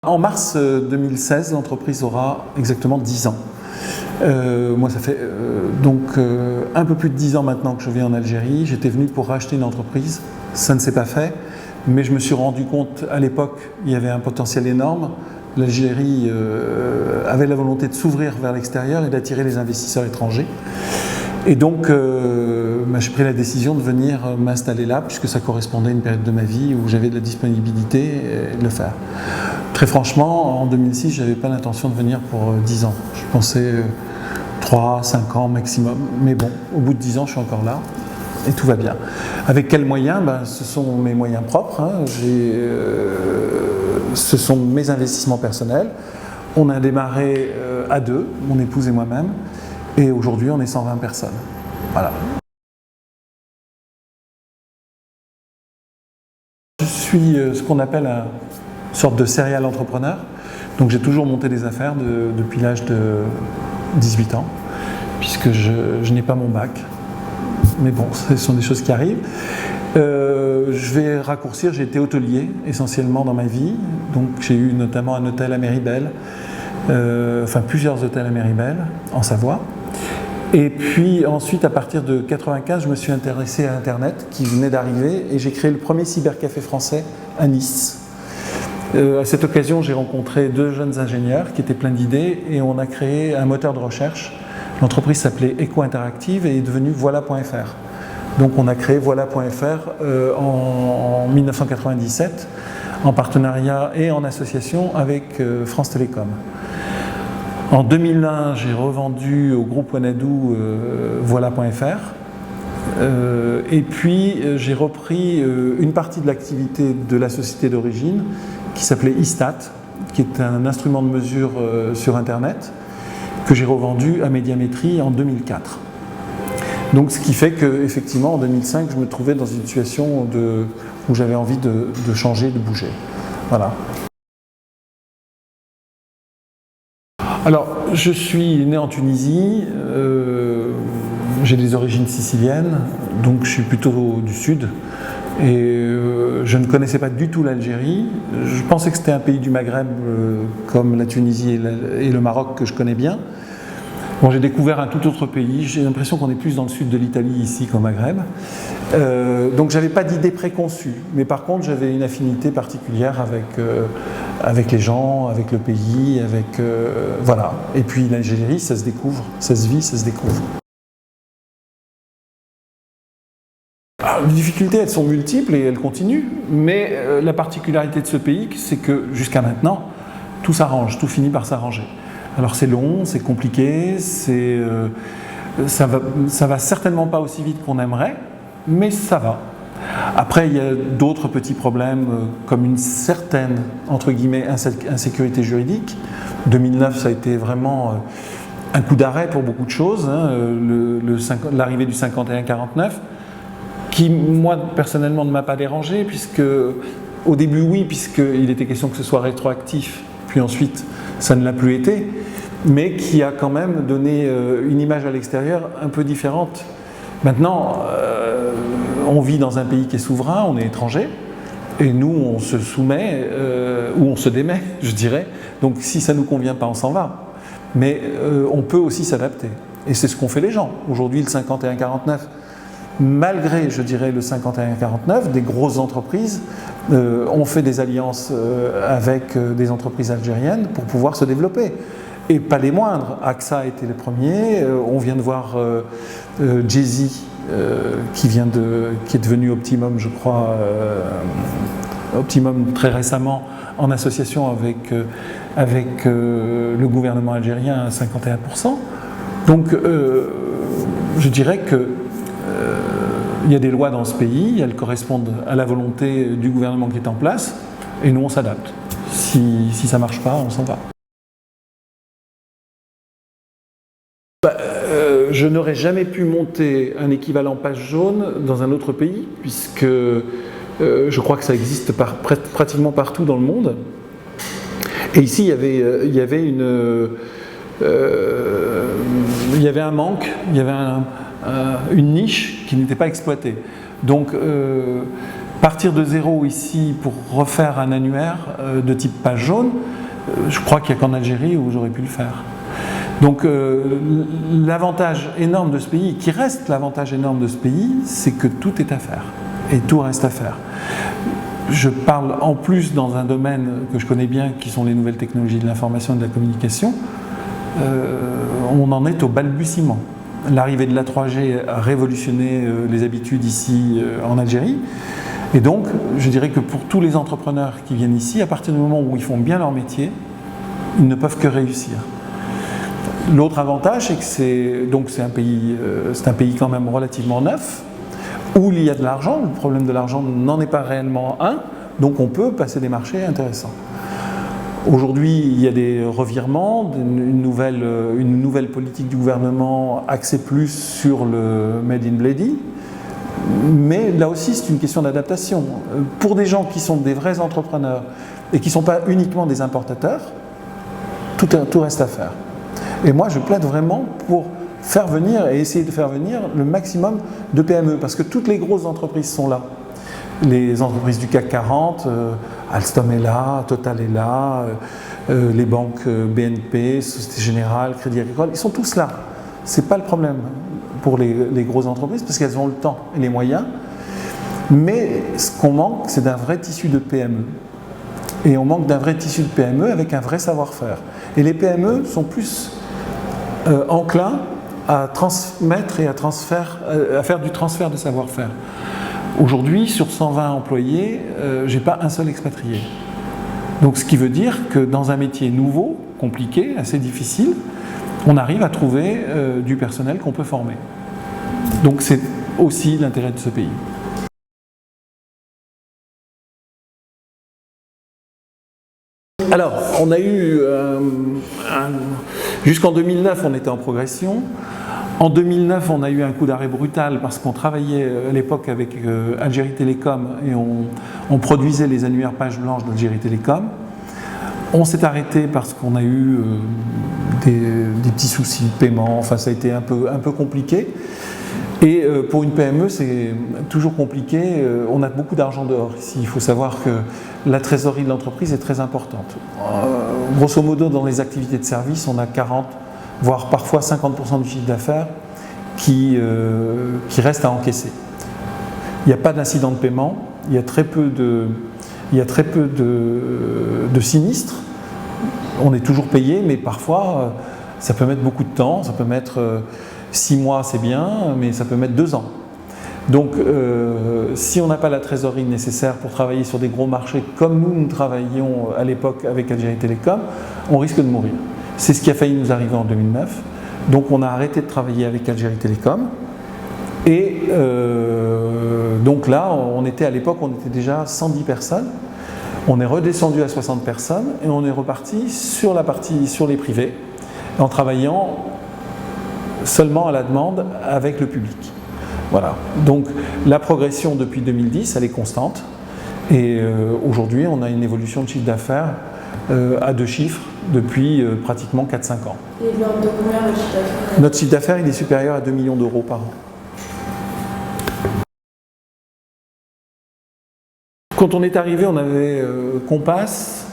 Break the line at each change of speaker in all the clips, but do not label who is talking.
En mars 2016, l'entreprise aura exactement 10 ans. Moi, ça fait un peu plus de 10 ans maintenant que je vis en Algérie. J'étais venu pour racheter une entreprise. Ça ne s'est pas fait, mais je me suis rendu compte à l'époque il y avait un potentiel énorme. L'Algérie avait la volonté de s'ouvrir vers l'extérieur et d'attirer les investisseurs étrangers. Et donc, j'ai pris la décision de venir m'installer là, puisque ça correspondait à une période de ma vie où j'avais de la disponibilité et de le faire. Très franchement, en 2006, je n'avais pas l'intention de venir pour 10 ans. Je pensais 3, 5 ans maximum. Mais bon, au bout de 10 ans, je suis encore là et tout va bien. Avec quels moyens? Ce sont mes moyens propres. Ce sont mes investissements personnels. On a démarré à deux, mon épouse et moi-même. Et aujourd'hui, on est 120 personnes. Voilà. Je suis ce qu'on appelle une sorte de serial entrepreneur. Donc j'ai toujours monté des affaires depuis l'âge de 18 ans, puisque je n'ai pas mon bac. Mais bon, ce sont des choses qui arrivent. Je vais raccourcir, j'ai été hôtelier essentiellement dans ma vie. Donc j'ai eu notamment un hôtel à Méribel, plusieurs hôtels à Méribel, en Savoie. Et puis ensuite, à partir de 1995, je me suis intéressé à Internet, qui venait d'arriver, et j'ai créé le premier cybercafé français à Nice. À cette occasion, j'ai rencontré deux jeunes ingénieurs qui étaient pleins d'idées, et on a créé un moteur de recherche. L'entreprise s'appelait Eco Interactive et est devenue Voilà.fr. Donc on a créé Voilà.fr en 1997, en partenariat et en association avec France Télécom. En 2001, j'ai revendu au groupe Wanadoo Voilà.fr. Et puis j'ai repris une partie de l'activité de la société d'origine qui s'appelait Istat, qui est un instrument de mesure sur Internet que j'ai revendu à Médiamétrie en 2004. Donc ce qui fait qu'effectivement en 2005, je me trouvais dans une situation où j'avais envie de changer, de bouger. Voilà. Alors, je suis né en Tunisie, j'ai des origines siciliennes, donc je suis plutôt du sud. Et je ne connaissais pas du tout l'Algérie. Je pensais que c'était un pays du Maghreb comme la Tunisie et le Maroc que je connais bien. Bon, j'ai découvert un tout autre pays. J'ai l'impression qu'on est plus dans le sud de l'Italie ici qu'au Maghreb. Donc j'avais pas d'idée préconçue. Mais par contre, j'avais une affinité particulière avec les gens, avec le pays, voilà. Et puis l'Algérie, ça se découvre, ça se vit, ça se découvre. Alors, les difficultés, elles sont multiples et elles continuent, mais la particularité de ce pays, c'est que jusqu'à maintenant, tout s'arrange, tout finit par s'arranger. Alors c'est long, c'est compliqué, ça va certainement pas aussi vite qu'on aimerait, mais ça va. Après, il y a d'autres petits problèmes, comme une certaine, entre guillemets, insécurité juridique. 2009, ça a été vraiment un coup d'arrêt pour beaucoup de choses, l'arrivée du 51-49, qui, moi, personnellement, ne m'a pas dérangé, puisque, au début, oui, puisqu'il était question que ce soit rétroactif, puis ensuite, ça ne l'a plus été, mais qui a quand même donné une image à l'extérieur un peu différente. Maintenant, on vit dans un pays qui est souverain, on est étranger, et nous, on se soumet, ou on se démet, je dirais. Donc, si ça ne nous convient pas, on s'en va. Mais on peut aussi s'adapter. Et c'est ce qu'ont fait les gens. Aujourd'hui, le 51-49, malgré, je dirais, le 51-49, des grosses entreprises ont fait des alliances avec des entreprises algériennes pour pouvoir se développer. Et pas les moindres. AXA a été les premiers. On vient de voir Jay-Z qui est devenu Optimum, je crois, Optimum très récemment, en association avec le gouvernement algérien à 51%. Donc, je dirais que il y a des lois dans ce pays, elles correspondent à la volonté du gouvernement qui est en place, et nous on s'adapte. Si ça ne marche pas, on s'en va. Je n'aurais jamais pu monter un équivalent page jaune dans un autre pays, puisque je crois que ça existe pratiquement partout dans le monde. Et ici, il y avait un manque, il y avait une niche qui n'était pas exploitée. Donc, Partir de zéro ici pour refaire un annuaire de type page jaune, je crois qu'il n'y a qu'en Algérie où j'aurais pu le faire. Donc l'avantage énorme de ce pays, qui reste l'avantage énorme de ce pays, c'est que tout est à faire. Et tout reste à faire. Je parle en plus dans un domaine que je connais bien, qui sont les nouvelles technologies de l'information et de la communication. On en est au balbutiement. L'arrivée de la 3G a révolutionné les habitudes ici en Algérie. Et donc, je dirais que pour tous les entrepreneurs qui viennent ici, à partir du moment où ils font bien leur métier, ils ne peuvent que réussir. L'autre avantage, c'est que c'est un pays quand même relativement neuf, où il y a de l'argent. Le problème de l'argent n'en est pas réellement un, donc on peut passer des marchés intéressants. Aujourd'hui, il y a des revirements, une nouvelle politique du gouvernement axée plus sur le Made in Bledy, mais là aussi c'est une question d'adaptation. Pour des gens qui sont des vrais entrepreneurs et qui ne sont pas uniquement des importateurs, tout reste à faire. Et moi je plaide vraiment pour faire venir et essayer de faire venir le maximum de PME, parce que toutes les grosses entreprises sont là. Les entreprises du CAC 40, Alstom est là, Total est là, les banques BNP, Société Générale, Crédit Agricole, ils sont tous là. Ce n'est pas le problème pour les grosses entreprises, parce qu'elles ont le temps et les moyens. Mais ce qu'on manque, c'est d'un vrai tissu de PME. Et on manque d'un vrai tissu de PME avec un vrai savoir-faire. Et les PME sont plus enclins à transmettre et à faire du transfert de savoir-faire. Aujourd'hui, sur 120 employés, je n'ai pas un seul expatrié. Donc ce qui veut dire que dans un métier nouveau, compliqué, assez difficile, on arrive à trouver du personnel qu'on peut former. Donc c'est aussi l'intérêt de ce pays. Alors, on a eu, jusqu'en 2009, on était en progression. En 2009, on a eu un coup d'arrêt brutal parce qu'on travaillait à l'époque avec Algérie Télécom et on produisait les annuaires pages blanches d'Algérie Télécom. On s'est arrêté parce qu'on a eu des petits soucis de paiement, enfin ça a été un peu compliqué. Et pour une PME, c'est toujours compliqué. On a beaucoup d'argent dehors ici. Il faut savoir que la trésorerie de l'entreprise est très importante. Grosso modo, dans les activités de service, on a 40, voire parfois 50% du chiffre d'affaires qui reste à encaisser. Il n'y a pas d'incident de paiement, il y a très peu de sinistres. On est toujours payé, mais parfois ça peut mettre beaucoup de temps, ça peut mettre 6 mois, c'est bien, mais ça peut mettre 2 ans. Donc si on n'a pas la trésorerie nécessaire pour travailler sur des gros marchés comme nous travaillions à l'époque avec Algérie Télécom, on risque de mourir. C'est ce qui a failli nous arriver en 2009. Donc on a arrêté de travailler avec Algérie Télécom. Et donc là, à l'époque, on était déjà 110 personnes. On est redescendu à 60 personnes et on est reparti sur les privés, en travaillant seulement à la demande avec le public. Voilà. Donc la progression depuis 2010, elle est constante. Et aujourd'hui, on a une évolution de chiffre d'affaires à 2 chiffres depuis pratiquement 4-5 ans.
Et l'ordre de combien votre chiffre d'affaires ?
Notre chiffre d'affaires, il est supérieur à 2 millions d'euros par an. Quand on est arrivé, on avait Compass,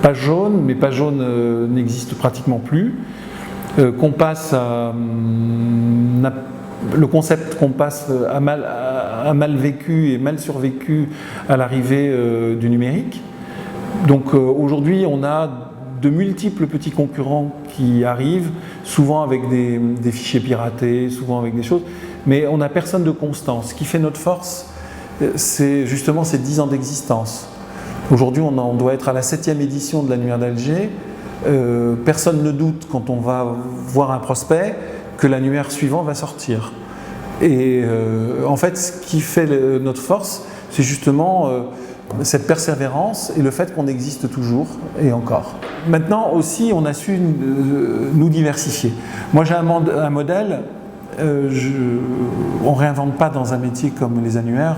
page jaune, mais page jaune n'existe pratiquement plus. Compass, le concept Compass a mal vécu et mal survécu à l'arrivée du numérique. Donc aujourd'hui, on a de multiples petits concurrents qui arrivent, souvent avec des fichiers piratés, souvent avec des choses, mais on n'a personne de constant. Ce qui fait notre force, c'est justement ces 10 ans d'existence. Aujourd'hui, on doit être à la 7e édition de l'annuaire d'Alger. Personne ne doute, quand on va voir un prospect, que l'annuaire suivant va sortir. Et en fait, ce qui fait notre force, c'est justement cette persévérance et le fait qu'on existe toujours et encore. Maintenant aussi, on a su nous diversifier. Moi, j'ai un modèle. On ne réinvente pas dans un métier comme les annuaires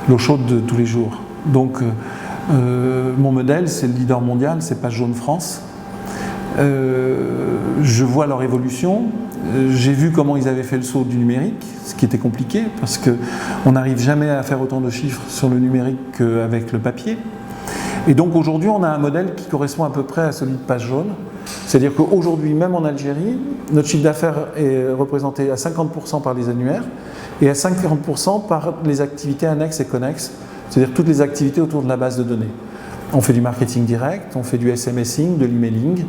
l'eau chaude de tous les jours. Donc mon modèle, c'est le leader mondial, c'est Page Jaune France. Je vois leur évolution J'ai vu comment ils avaient fait le saut du numérique, ce qui était compliqué, parce qu'on n'arrive jamais à faire autant de chiffres sur le numérique qu'avec le papier. Et donc aujourd'hui, on a un modèle qui correspond à peu près à celui de Page Jaune. C'est-à-dire qu'aujourd'hui, même en Algérie, notre chiffre d'affaires est représenté à 50% par les annuaires et à 50% par les activités annexes et connexes, c'est-à-dire toutes les activités autour de la base de données. On fait du marketing direct, on fait du SMSing, de l'emailing,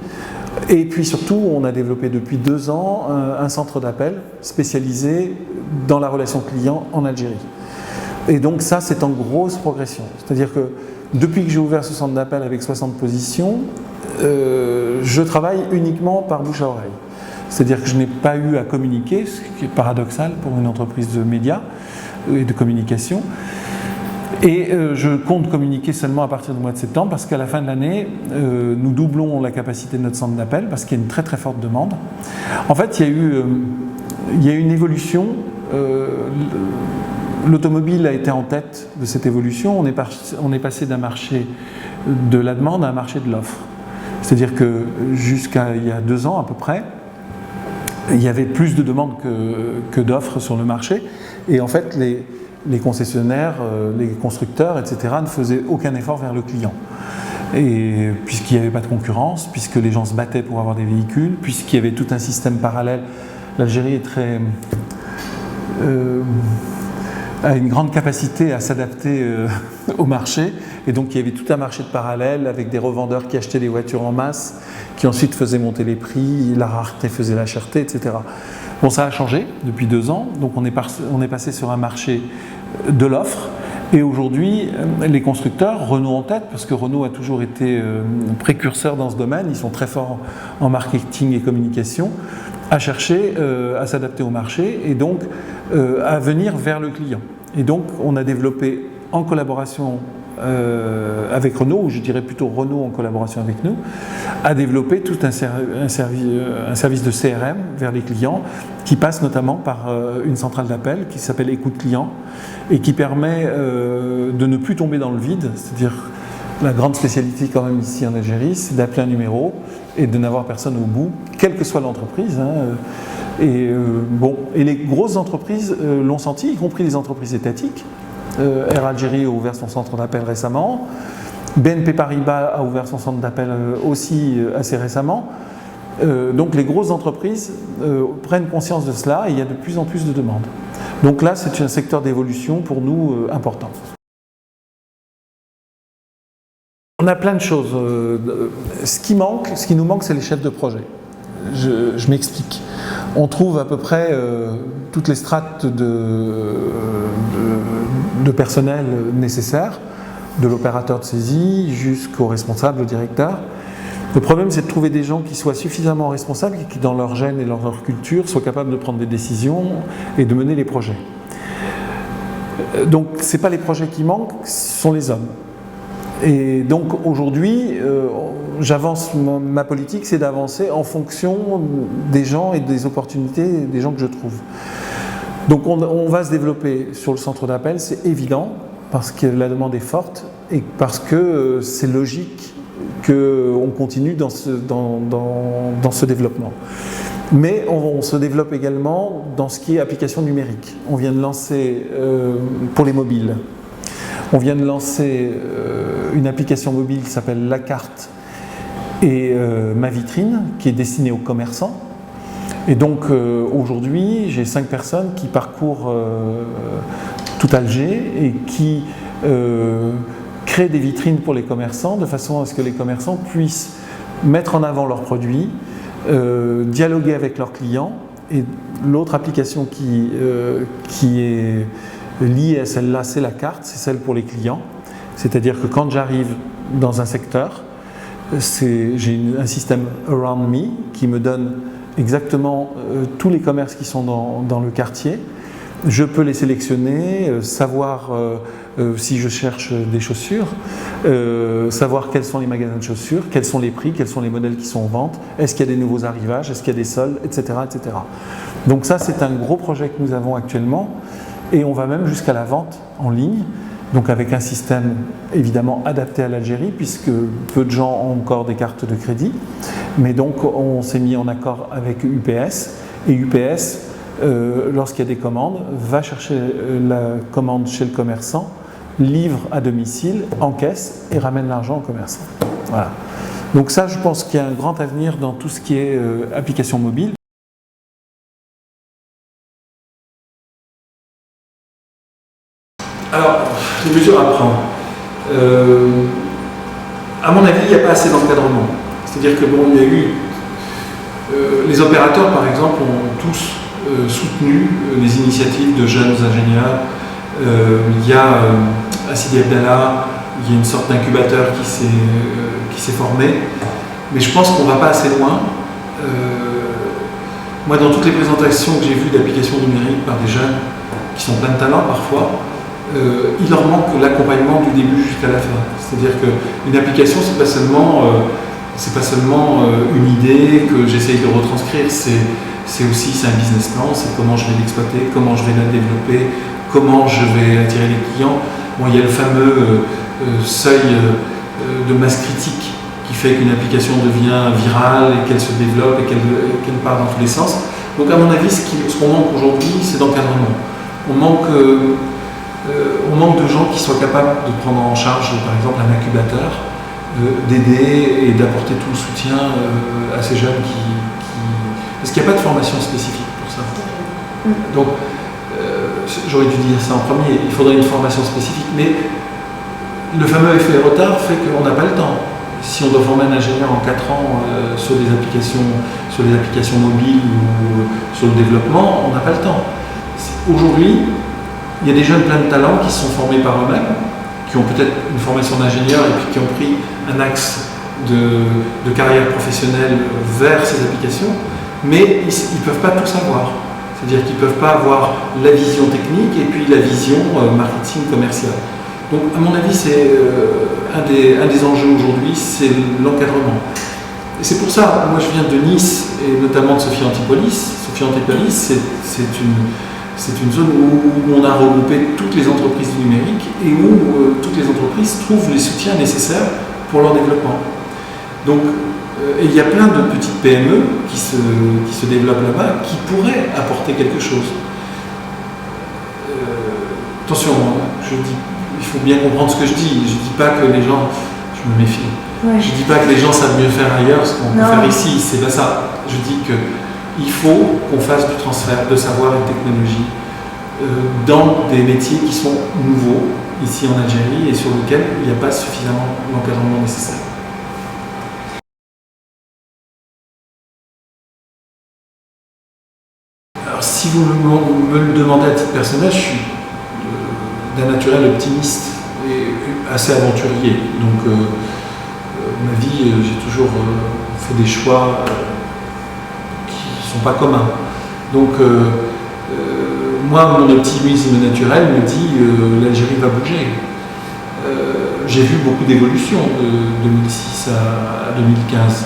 et puis surtout, on a développé depuis 2 ans un centre d'appel spécialisé dans la relation client en Algérie. Et donc ça, c'est en grosse progression. C'est-à-dire que depuis que j'ai ouvert ce centre d'appel avec 60 positions, je travaille uniquement par bouche à oreille. C'est-à-dire que je n'ai pas eu à communiquer, ce qui est paradoxal pour une entreprise de médias et de communication. Et je compte communiquer seulement à partir du mois de septembre parce qu'à la fin de l'année, nous doublons la capacité de notre centre d'appel parce qu'il y a une très très forte demande. En fait, il y a eu une évolution. L'automobile a été en tête de cette évolution. On est passé d'un marché de la demande à un marché de l'offre. C'est-à-dire que jusqu'à il y a 2 ans à peu près, il y avait plus de demandes que d'offres sur le marché. Et en fait, les concessionnaires, les constructeurs, etc. ne faisaient aucun effort vers le client. Et puisqu'il n'y avait pas de concurrence, puisque les gens se battaient pour avoir des véhicules, puisqu'il y avait tout un système parallèle, l'Algérie est très... a une grande capacité à s'adapter au marché, et donc il y avait tout un marché de parallèle avec des revendeurs qui achetaient des voitures en masse, qui ensuite faisaient monter les prix, la rareté faisait la cherté, etc. Bon, ça a changé depuis 2 ans, donc on est passé sur un marché de l'offre, et aujourd'hui les constructeurs, Renault en tête, parce que Renault a toujours été précurseur dans ce domaine, ils sont très forts en marketing et communication, à chercher à s'adapter au marché et donc à venir vers le client. Et donc on a développé en collaboration avec Renault, ou je dirais plutôt Renault en collaboration avec nous, a développé tout un service de CRM vers les clients qui passe notamment par une centrale d'appel qui s'appelle Écoute Client et qui permet de ne plus tomber dans le vide, c'est-à-dire la grande spécialité quand même ici en Algérie, c'est d'appeler un numéro et de n'avoir personne au bout, quelle que soit l'entreprise. Et les grosses entreprises l'ont senti, y compris les entreprises étatiques. Air Algérie a ouvert son centre d'appel récemment. BNP Paribas a ouvert son centre d'appel aussi assez récemment. Donc les grosses entreprises prennent conscience de cela et il y a de plus en plus de demandes. Donc là, c'est un secteur d'évolution pour nous important. On a plein de choses. Ce qui nous manque, c'est les chefs de projet. Je m'explique. On trouve à peu près toutes les strates de personnel nécessaires, de l'opérateur de saisie jusqu'au responsable, au directeur. Le problème, c'est de trouver des gens qui soient suffisamment responsables et qui, dans leur gène et dans leur culture, soient capables de prendre des décisions et de mener les projets. Donc, ce n'est pas les projets qui manquent, ce sont les hommes. Et donc aujourd'hui, ma politique, c'est d'avancer en fonction des gens et des opportunités des gens que je trouve. Donc on va se développer sur le centre d'appel, c'est évident, parce que la demande est forte et parce que c'est logique qu'on continue dans ce développement. Mais on se développe également dans ce qui est application numérique. On vient de lancer pour les mobiles. On vient de lancer une application mobile qui s'appelle La Carte et Ma Vitrine, qui est destinée aux commerçants. Et donc aujourd'hui, j'ai 5 personnes qui parcourent tout Alger et qui créent des vitrines pour les commerçants de façon à ce que les commerçants puissent mettre en avant leurs produits, dialoguer avec leurs clients. Et l'autre application qui est liée à celle-là, c'est La Carte, c'est celle pour les clients. C'est-à-dire que quand j'arrive dans un secteur, j'ai un système Around Me qui me donne exactement tous les commerces qui sont dans le quartier. Je peux les sélectionner, savoir si je cherche des chaussures, savoir quels sont les magasins de chaussures, quels sont les prix, quels sont les modèles qui sont en vente, est-ce qu'il y a des nouveaux arrivages, est-ce qu'il y a des soldes, etc., etc. Donc ça, c'est un gros projet que nous avons actuellement. Et on va même jusqu'à la vente en ligne, donc avec un système évidemment adapté à l'Algérie, puisque peu de gens ont encore des cartes de crédit. Mais donc on s'est mis en accord avec UPS, Et UPS, lorsqu'il y a des commandes, va chercher la commande chez le commerçant, livre à domicile, encaisse et ramène l'argent au commerçant. Voilà. Donc ça, je pense qu'il y a un grand avenir dans tout ce qui est application mobile. Alors, les mesures à prendre. À mon avis, il n'y a pas assez d'encadrement. C'est-à-dire que bon, il y a eu les opérateurs, par exemple, ont tous soutenu les initiatives de jeunes ingénieurs. Il y a à Sidi Abdallah, il y a une sorte d'incubateur qui s'est formé, mais je pense qu'on ne va pas assez loin. Moi, dans toutes les présentations que j'ai vues d'applications numériques par des jeunes qui sont pleins de talent parfois, il leur manque l'accompagnement du début jusqu'à la fin. C'est-à-dire qu'une application, c'est pas seulement une idée que j'essaye de retranscrire, c'est aussi un business plan, c'est comment je vais l'exploiter, comment je vais la développer, comment je vais attirer les clients. Bon, il y a le fameux seuil de masse critique qui fait qu'une application devient virale et qu'elle se développe et qu'elle part dans tous les sens. Donc à mon avis, ce qu'on manque aujourd'hui, c'est d'encadrement. On manque de gens qui soient capables de prendre en charge, par exemple, un incubateur, d'aider et d'apporter tout le soutien à ces jeunes Parce qu'il n'y a pas de formation spécifique pour ça. Donc, j'aurais dû dire ça en premier, il faudrait une formation spécifique, mais le fameux effet retard fait qu'on n'a pas le temps. Si on doit former un ingénieur en 4 ans sur les applications mobiles ou sur le développement, on n'a pas le temps. Aujourd'hui, il y a des jeunes pleins de talent qui se sont formés par eux-mêmes, qui ont peut-être une formation d'ingénieur et puis qui ont pris un axe de carrière professionnelle vers ces applications, mais ils ne peuvent pas tout savoir. C'est-à-dire qu'ils ne peuvent pas avoir la vision technique et puis la vision marketing commerciale. Donc à mon avis, c'est un des enjeux aujourd'hui, c'est l'encadrement. Et c'est pour ça, moi je viens de Nice et notamment de Sophia Antipolis. Sophia Antipolis, c'est une zone où on a regroupé toutes les entreprises du numérique et où toutes les entreprises trouvent les soutiens nécessaires pour leur développement. Donc, et il y a plein de petites PME qui se développent là-bas, qui pourraient apporter quelque chose. Attention, il faut bien comprendre ce que je dis. Je ne dis pas que les gens, je me méfie, je ne dis pas que les gens savent mieux faire ailleurs ce qu'on peut faire ici, c'est pas ça. Je dis qu'il faut qu'on fasse du transfert de savoir et de technologie dans des métiers qui sont nouveaux ici en Algérie et sur lesquels il n'y a pas suffisamment l'encadrement nécessaire. Alors si vous me le demandez à titre personnel, je suis d'un naturel optimiste et assez aventurier. Donc ma vie, j'ai toujours fait des choix qui ne sont pas communs. Donc moi, mon optimisme naturel me dit l'Algérie va bouger. J'ai vu beaucoup d'évolutions de 2006 à 2015,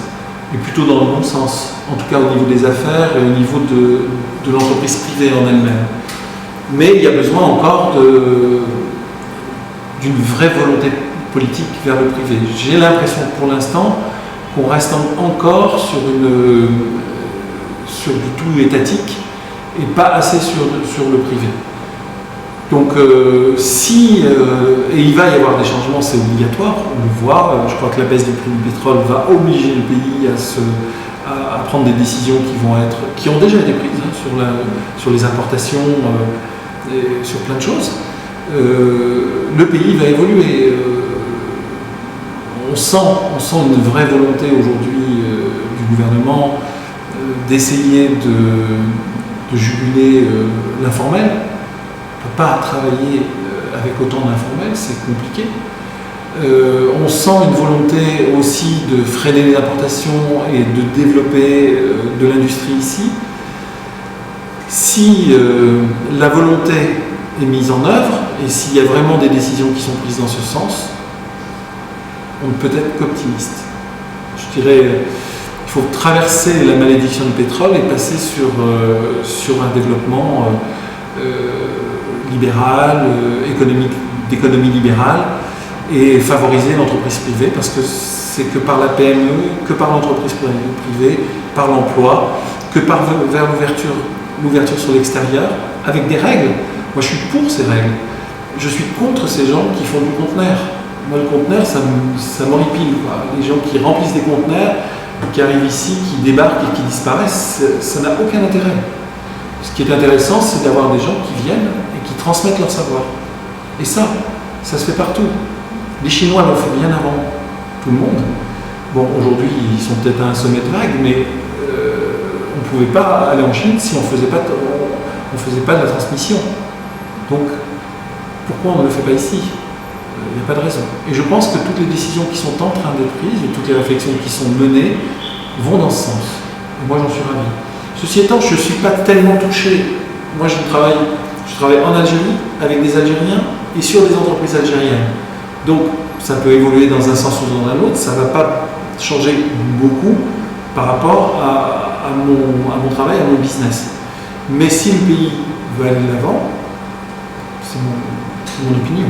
et plutôt dans le bon sens, en tout cas au niveau des affaires et au niveau de l'entreprise privée en elle-même. Mais il y a besoin encore d'une vraie volonté politique vers le privé. J'ai l'impression pour l'instant qu'on reste encore sur du tout étatique et pas assez sur le privé. Donc et il va y avoir des changements, c'est obligatoire, on le voit, je crois que la baisse du prix du pétrole va obliger le pays à prendre des décisions qui ont déjà été prises sur les importations, et sur plein de choses. Le pays va évoluer. On sent une vraie volonté aujourd'hui du gouvernement d'essayer de juguler l'informel. On ne peut pas travailler avec autant d'informel, c'est compliqué. On sent une volonté aussi de freiner les importations et de développer de l'industrie ici. Si la volonté est mise en œuvre et s'il y a vraiment des décisions qui sont prises dans ce sens, on ne peut être qu'optimiste. Je dirais, il faut traverser la malédiction du pétrole et passer sur un développement libéral, d'économie libérale, et favoriser l'entreprise privée, parce que c'est que par la PME, que par l'entreprise privée, par l'emploi, que vers l'ouverture sur l'extérieur, avec des règles. Moi, je suis pour ces règles. Je suis contre ces gens qui font du conteneur. Moi, le conteneur, ça m'horripile, quoi. Les gens qui remplissent des conteneurs, qui arrivent ici, qui débarquent et qui disparaissent, ça n'a aucun intérêt. Ce qui est intéressant, c'est d'avoir des gens qui viennent et qui transmettent leur savoir. Et ça se fait partout. Les Chinois l'ont fait bien avant tout le monde. Bon, aujourd'hui, ils sont peut-être à un sommet de vague, mais on ne pouvait pas aller en Chine si on ne faisait pas de la transmission. Donc, pourquoi on ne le fait pas ici? Il n'y a pas de raison. Et je pense que toutes les décisions qui sont en train d'être prises et toutes les réflexions qui sont menées vont dans ce sens. Et moi, j'en suis ravi. Ceci étant, je ne suis pas tellement touché. Moi, je travaille en Algérie avec des Algériens et sur des entreprises algériennes. Donc, ça peut évoluer dans un sens ou dans un autre. Ça ne va pas changer beaucoup par rapport à mon travail, à mon business. Mais si le pays veut aller de l'avant, c'est mon opinion.